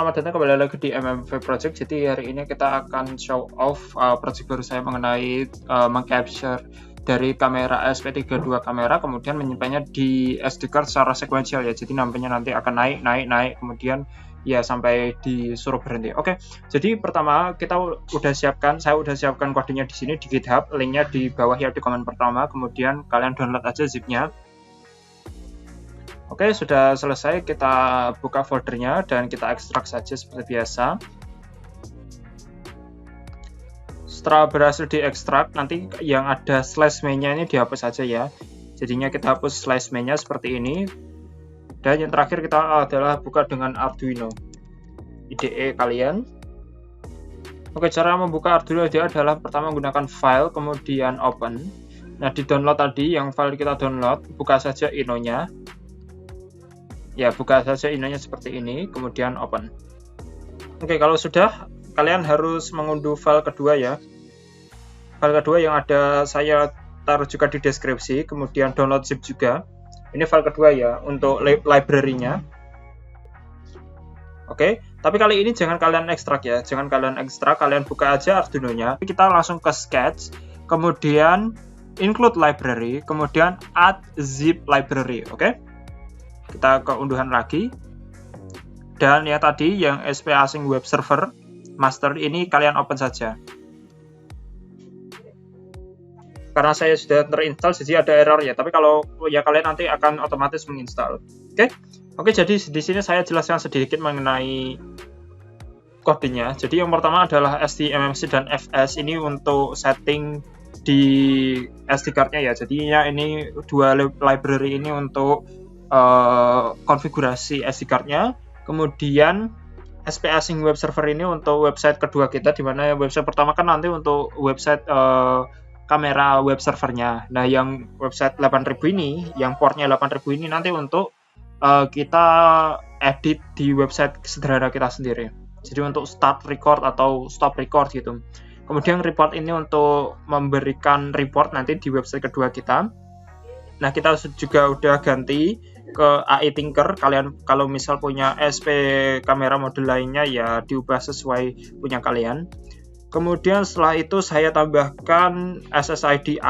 selamat datang kembali lagi di MMV Project. Jadi hari ini kita akan show off project baru saya mengenai mengcapture dari kamera SP32 kamera, kemudian menyimpannya di SD card secara sekuensial ya. Jadi nampaknya nanti akan naik, kemudian ya sampai disuruh berhenti. Oke, jadi pertama saya udah siapkan kodenya di sini di GitHub, linknya di bawah ya di komen pertama. Kemudian kalian download aja zipnya. Oke, sudah selesai, kita buka foldernya dan kita ekstrak saja seperti biasa. Setelah berhasil diekstrak, nanti yang ada slash main-nya ini dihapus saja ya. Jadinya kita hapus slash main-nya seperti ini. Dan yang terakhir kita adalah buka dengan Arduino IDE kalian. Oke, cara membuka Arduino IDE adalah pertama menggunakan file, kemudian open. Nah, di download tadi, yang file kita download, buka saja inonya. Ya, buka saja inonya seperti ini, kemudian open. Oke, kalau sudah, kalian harus mengunduh file kedua ya. File kedua yang ada saya taruh juga di deskripsi, kemudian download zip juga. Ini file kedua ya, untuk library-nya. Oke, tapi kali ini jangan kalian ekstrak ya, jangan kalian ekstrak, kalian buka aja Arduino-nya. Kita langsung ke sketch, kemudian include library, kemudian add zip library, oke? Kita ke unduhan lagi, dan ya tadi yang SP async web server master ini kalian open saja. Karena saya sudah terinstall jadi ada error ya, tapi kalau ya kalian nanti akan otomatis menginstal. Oke, jadi di sini saya jelaskan sedikit mengenai kodenya. Jadi yang pertama adalah STMMC dan FS ini untuk setting di SD card-nya ya. Jadinya ini dua library ini untuk konfigurasi SD card-nya, kemudian SP async web server ini untuk website kedua kita, dimana website pertama kan nanti untuk website kamera web servernya. Nah, yang website 8000 ini, yang portnya 8000 ini nanti untuk kita edit di website sederhana kita sendiri. Jadi untuk start record atau stop record gitu. Kemudian report ini untuk memberikan report nanti di website kedua kita. Nah, kita juga udah ganti ke AI Tinker. Kalian kalau misal punya SP kamera model lainnya ya diubah sesuai punya kalian. Kemudian setelah itu saya tambahkan SSID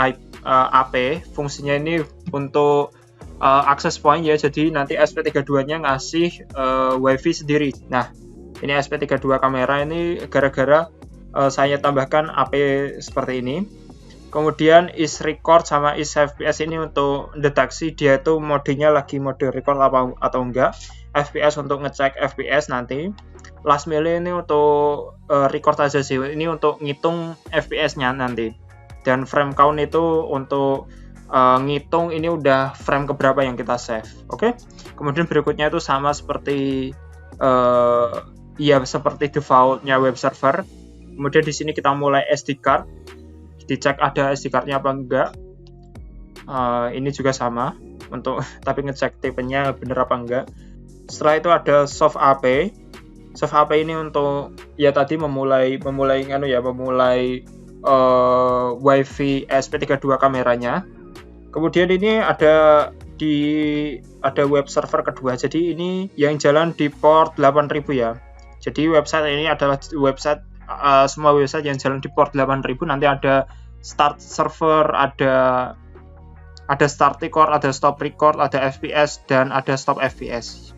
AP, fungsinya ini untuk access point ya. Jadi nanti SP32-nya ngasih WiFi sendiri. Nah, ini SP32 kamera ini gara-gara saya tambahkan AP seperti ini. Kemudian is record sama is FPS ini untuk deteksi dia itu modenya lagi mode record atau enggak. FPS untuk ngecek FPS nanti. Last mile ini untuk record aja sih. Ini untuk ngitung FPS-nya nanti. Dan frame count itu untuk ngitung ini udah frame keberapa yang kita save. Oke. Kemudian berikutnya itu sama seperti ya seperti default-nya web server. Kemudian di sini kita mulai SD card. Dicek ada SD card-nya apa enggak. Ini juga sama untuk tapi ngecek tipenya bener apa enggak. Setelah itu ada soft AP. Soft AP ini untuk ya tadi memulai WiFi SP32 kameranya. Kemudian ini ada web server kedua. Jadi ini yang jalan di port 8000 ya. Jadi website ini adalah website semua website yang jalan di port 8000. Nanti ada start server, ada start record, ada stop record, ada FPS dan ada stop FPS.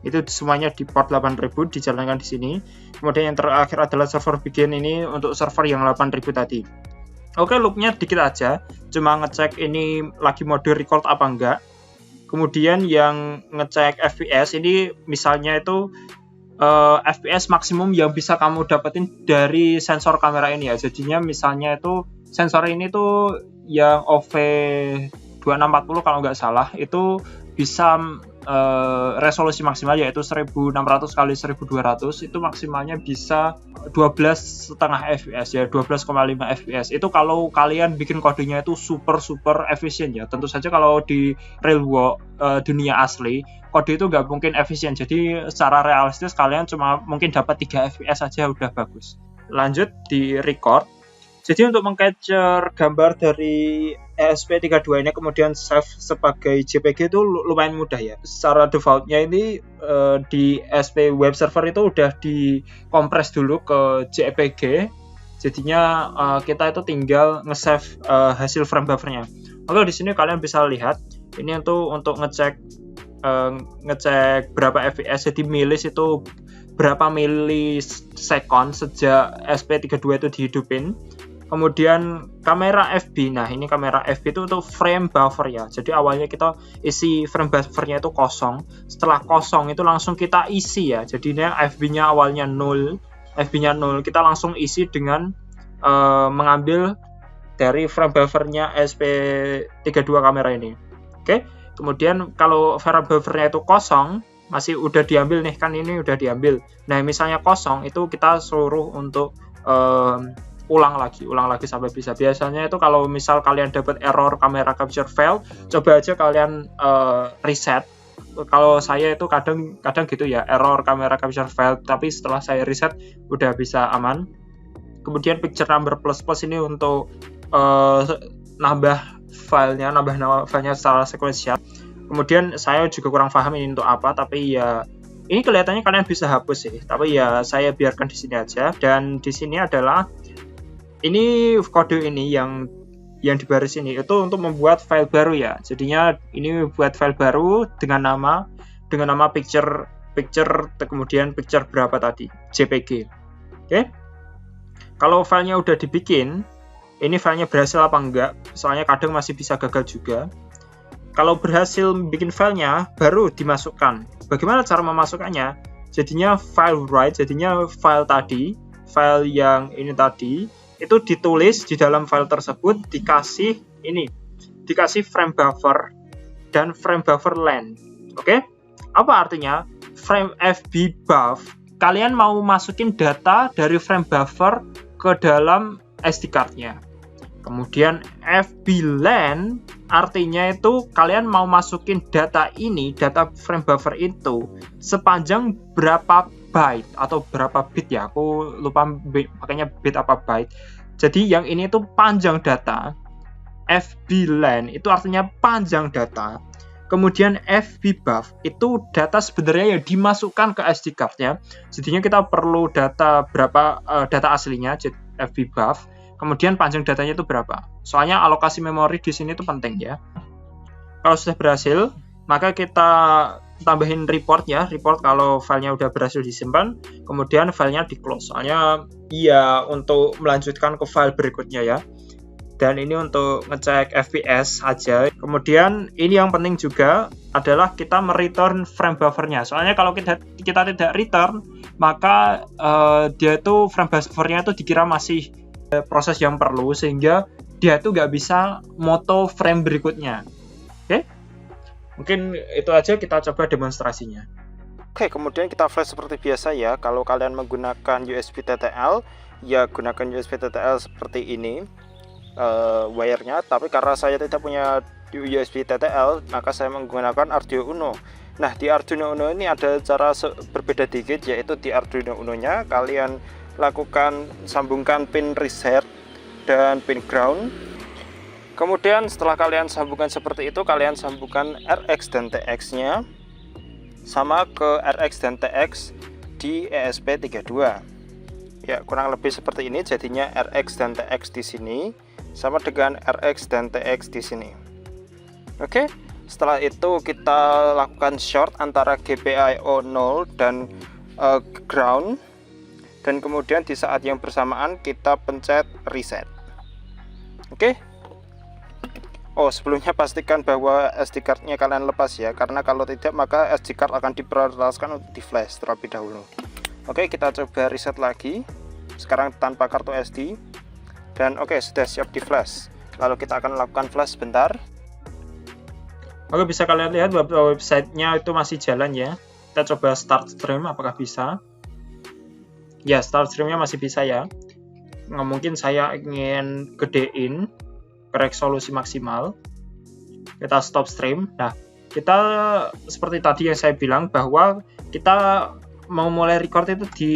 Itu semuanya di port 8000 dijalankan di sini. Kemudian yang terakhir adalah server begin, ini untuk server yang 8000 tadi. Oke, loopnya dikit aja, cuma ngecek ini lagi mode record apa enggak. Kemudian yang ngecek FPS ini misalnya itu FPS maksimum yang bisa kamu dapetin dari sensor kamera ini ya. Jadinya misalnya itu sensor ini tuh yang OV2640 kalau nggak salah itu bisa resolusi maksimal yaitu 1600 kali 1200, itu maksimalnya bisa 12,5 fps ya, 12,5 fps. Itu kalau kalian bikin kodenya itu super efisien ya. Tentu saja kalau di real world dunia asli kode itu nggak mungkin efisien, jadi secara realistis kalian cuma mungkin dapat 3 fps saja udah bagus. Lanjut di record. Jadi untuk meng-capture gambar dari ESP32 ini kemudian save sebagai JPG itu lumayan mudah ya. Secara defaultnya ini di ESP web server itu udah dikompres dulu ke JPG. Jadinya kita itu tinggal nge-save hasil frame buffernya. Oke, di sini kalian bisa lihat ini untuk ngecek berapa fps. Jadi milis itu berapa milisekon sejak SP32 itu dihidupin. Kemudian kamera FB, nah ini kamera FB itu untuk frame buffer ya. Jadi awalnya kita isi frame buffernya itu kosong. Setelah kosong itu langsung kita isi ya. Jadinya FB-nya awalnya 0, FB-nya 0, kita langsung isi dengan mengambil dari frame buffernya SP32 kamera ini. Oke, kemudian kalau frame buffernya itu kosong, masih udah diambil nih, kan ini udah diambil. Nah, misalnya kosong itu kita suruh untuk ulang lagi sampai bisa. Biasanya itu kalau misal kalian dapat error kamera capture fail, coba aja kalian reset. Kalau saya itu kadang gitu ya, error kamera capture fail, tapi setelah saya reset udah bisa aman. Kemudian picture number plus ini untuk nambah filenya secara sekuensial. Kemudian saya juga kurang paham ini untuk apa, tapi ya ini kelihatannya kalian bisa hapus sih, tapi ya saya biarkan di sini aja. Dan di sini adalah ini kode ini yang di baris ini itu untuk membuat file baru ya. Jadinya ini buat file baru dengan nama picture kemudian picture berapa tadi, JPG. Oke. Kalau filenya udah dibikin, ini filenya berhasil apa enggak? Soalnya kadang masih bisa gagal juga. Kalau berhasil bikin filenya, baru dimasukkan. Bagaimana cara memasukkannya? Jadinya file write, jadinya file yang ini tadi, itu ditulis di dalam file tersebut, dikasih frame buffer dan frame buffer length. Oke? Apa artinya? Frame FB buff, kalian mau masukin data dari frame buffer ke dalam SD card-nya. Kemudian FB length artinya itu kalian mau masukin data frame buffer itu sepanjang berapa byte atau berapa bit ya, aku lupa makanya bit apa byte. Jadi yang ini itu panjang data. FB length itu artinya panjang data. Kemudian FB buff itu data sebenarnya yang dimasukkan ke SD card-nya. Jadinya kita perlu data data aslinya FB buff. Kemudian panjang datanya itu berapa? Soalnya alokasi memori di sini itu penting ya. Kalau sudah berhasil, maka kita tambahin report ya. Report kalau filenya udah berhasil disimpan, kemudian filenya di close. Soalnya ya untuk melanjutkan ke file berikutnya ya. Dan ini untuk ngecek FPS aja. Kemudian ini yang penting juga adalah kita mereturn frame buffernya. Soalnya kalau kita tidak return, maka dia itu frame buffernya itu dikira masih proses yang perlu, sehingga dia tuh nggak bisa moto frame berikutnya. Oke? Mungkin itu aja, kita coba demonstrasinya. Oke, kemudian kita flash seperti biasa ya. Kalau kalian menggunakan USB TTL, ya gunakan USB TTL seperti ini wire-nya. Tapi karena saya tidak punya USB TTL, maka saya menggunakan Arduino Uno. Nah, di Arduino Uno ini ada cara berbeda dikit, yaitu di Arduino Uno-nya kalian lakukan sambungkan pin reset dan pin ground. Kemudian setelah kalian sambungkan seperti itu, kalian sambungkan RX dan TX nya sama ke RX dan TX di ESP32 ya, kurang lebih seperti ini. Jadinya RX dan TX di sini sama dengan RX dan TX di sini. Oke, setelah itu kita lakukan short antara GPIO 0 dan ground. Dan kemudian di saat yang bersamaan kita pencet reset. Oke. Oh, sebelumnya pastikan bahwa SD card-nya kalian lepas ya, karena kalau tidak maka SD card akan diprioritaskan untuk di flash terlebih dahulu. Oke, kita coba reset lagi. Sekarang tanpa kartu SD. Dan oke, sudah siap di flash. Lalu kita akan lakukan flash sebentar. Oke, bisa kalian lihat bahwa websitenya itu masih jalan ya. Kita coba start stream, apakah bisa? Ya, start streamnya masih bisa ya. Nggak mungkin saya ingin gedein ke resolusi maksimal. Kita stop stream. Nah, kita seperti tadi yang saya bilang bahwa kita mau mulai record itu di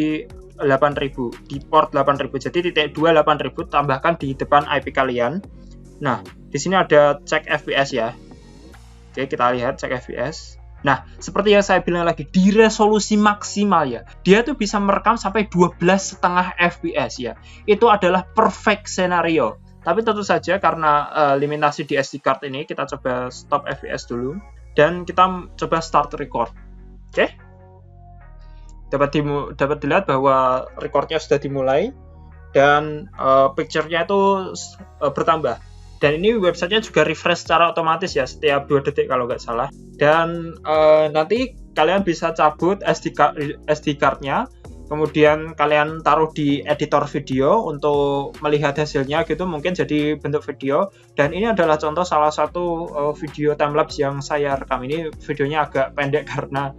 8000, di port 8000. Jadi titik 2 8000 tambahkan di depan IP kalian. Nah, di sini ada cek FPS ya. Oke, kita lihat cek FPS. Nah, seperti yang saya bilang lagi, di resolusi maksimal ya, dia tuh bisa merekam sampai 12,5 FPS ya. Itu adalah perfect scenario. Tapi tentu saja karena limitasi di SD card ini, kita coba stop FPS dulu. Dan kita coba start record. Oke? Dapat dilihat bahwa recordnya sudah dimulai. Dan picture-nya itu bertambah. Dan ini websitenya juga refresh secara otomatis ya, setiap 2 detik kalau nggak salah. Dan nanti kalian bisa cabut SD card-nya, kemudian kalian taruh di editor video untuk melihat hasilnya gitu, mungkin jadi bentuk video. Dan ini adalah contoh salah satu video timelapse yang saya rekam. Ini videonya agak pendek karena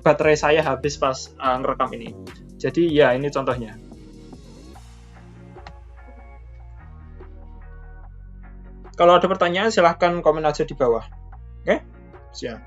baterai saya habis pas ngerekam ini. Jadi ya, ini contohnya. Kalau ada pertanyaan silahkan komen aja di bawah. Oke? Siap.